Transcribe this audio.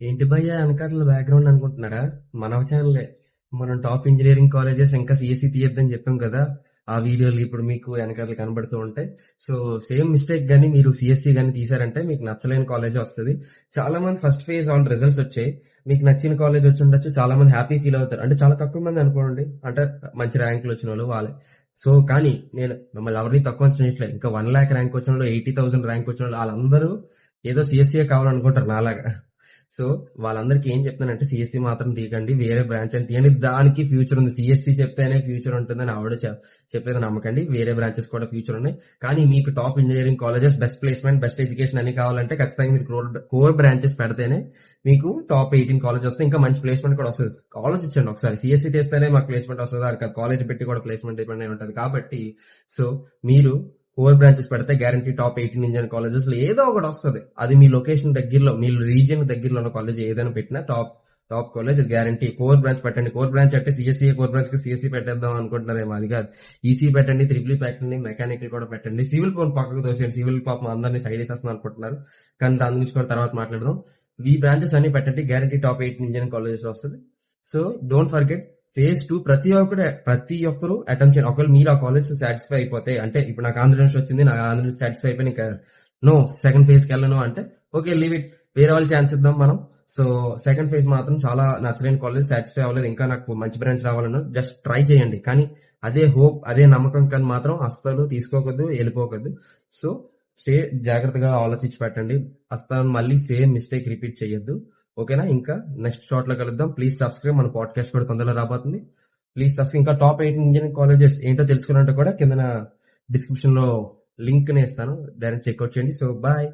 ఏంటి భయ్యా వెనకాతల బ్యాక్గ్రౌండ్ అనుకుంటున్నారా? మన ఛానలే. మనం టాప్ ఇంజనీరింగ్ కాలేజెస్ ఇంకా సిఎస్సి తీయొద్దని చెప్పాం కదా. ఆ వీడియోలు ఇప్పుడు మీకు వెనకాతలు కనబడుతూ ఉంటాయి. సో సేమ్ మిస్టేక్ గానీ మీరు సిఎస్సి గానీ తీసారంటే మీకు నచ్చలేని కాలేజ్ వస్తుంది. చాలా మంది ఫస్ట్ ఫేజ్ ఆల్ రిజల్ట్స్ వచ్చాయి. మీకు నచ్చిన కాలేజ్ వచ్చి ఉండొచ్చు. చాలా మంది హ్యాపీ ఫీల్ అవుతారు. అంటే చాలా తక్కువ మంది అనుకోండి. అంటే మంచి ర్యాంకులు వచ్చిన వాళ్ళు వాళ్ళే. సో కానీ నేను మిమ్మల్ని ఎవరిని తక్కువ అంచనా ఇంకా 1,00,000 ర్యాంక్ వచ్చిన వాళ్ళు, 80,000 ర్యాంక్ వచ్చిన వాళ్ళు వాళ్ళందరూ ఏదో సిఎస్సిఏ కావాలనుకుంటారు నాలాగా. సో వాళ్ళందరికీ ఏం చెప్తానంటే సిఎస్సి మాత్రం తీయకండి, వేరే బ్రాంచ్ అని తీయండి. దానికి ఫ్యూచర్ ఉంది. సిఎస్సి చెప్తేనే ఫ్యూచర్ ఉంటుందని ఆవిడ చెప్పేది నమ్మకండి. వేరే బ్రాంచెస్ కూడా ఫ్యూచర్ ఉన్నాయి. కానీ మీకు top engineering colleges, best placement, best education అని కావాలంటే ఖచ్చితంగా మీరు కోర్ బ్రాంచెస్ పెడితేనే మీకు టాప్ 18 కాలేజ్ వస్తే ఇంకా మంచి ప్లేస్మెంట్ కూడా వస్తుంది. కాలేజ్ ఇచ్చండి ఒకసారి. సిఎస్సి చేస్తేనే మాకు ప్లేస్మెంట్ వస్తుంది, అది కాలేజ్ పెట్టి కూడా ప్లేస్మెంట్ ఇవ్వండి ఉంటుంది. కాబట్టి సో మీరు కోర్ బ్రాంచెస్ పెడితే గ్యారంటీ టాప్ 18 ఇంజనీరింగ్ కాలేజెస్ లో ఏదో ఒకటి వస్తుంది. అది మీ లొకేషన్ దగ్గరలో, మీ రీజియన్ దగ్గరలో ఉన్న కాలేజ్ ఏదైనా పెట్టినా top college guarantee. Core branch పెట్టండి. కోర్ బ్రాంచ్ అంటే సిఎస్సి కోర్ బ్రాంచ్ కి సిఎస్సి పెట్టేద్దాం అనుకుంటున్నారేమో, అది కాదు. ఈసీ పెట్టండి, ట్రిపుల్ పెట్టండి, మెకానికల్ కూడా పెట్టండి. సివిల్ ఫోన్ పక్కకు తోసేయండి. సివిల్ పాపం అందరినీ సైడ్ వేసేస్తున్నాం అనుకుంటున్నారు, కానీ దాని గురించి కూడా తర్వాత మాట్లాడదాం. ఈ బ్రాంచెస్ అన్ని పెట్టండి, గ్యారంటీ టాప్ 18 ఇంజనీరింగ్ కాలేజెస్ వస్తుంది. సో డోంట్ ఫర్గెట్ ఫేజ్ 2 ప్రతి ఒక్కరు అటెంప్ట్ చేయండి. ఒకవేళ మీరు ఆ కాలేజ్ సాటిస్ఫై అయిపోతే, అంటే ఇప్పుడు నాకు ఆంధ్రప్రదేశ్ వచ్చింది, నాకు ఆంధ్రప్రదేశ్ సాటిస్ఫై అయిపోయి ఇంకా నో సెకండ్ ఫేజ్ కి వెళ్ళను అంటే ఓకే, లీవ్ ఇట్, వేరే వాళ్ళు ఛాన్స్ ఇద్దాం మనం. సో సెకండ్ ఫేజ్ మాత్రం చాలా నచ్చలేని కాలేజ్, సాటిస్ఫై అవ్వలేదు, ఇంకా నాకు మంచి బ్రాంచ్ రావాలను జస్ట్ ట్రై చేయండి. కానీ అదే హోప్, అదే నమ్మకం కానీ మాత్రం అస్సలు తీసుకోకూడదు, వెళ్ళిపోకూడదు. సో జాగ్రత్తగా ఆలోచించి పెట్టండి. అస్సలు మళ్ళీ సేమ్ మిస్టేక్ రిపీట్ చేయొద్దు. ఓకేనా? ఇంకా నెక్స్ట్ షాట్ లో కలుద్దాం. Please subscribe. మన పాడ్కాస్ట్ కూడా తొందరలో రాబోతుంది. Please subscribe. ఇంకా టాప్ 8 ఇంజనీరింగ్ కాలేజెస్ ఏంటో తెలుసుకున్నట్టు కూడా కింద డిస్క్రిప్షన్ లో లింక్ ని ఇస్తాను, డైరెక్ట్ చెక్అవుట్ చేయండి. So bye.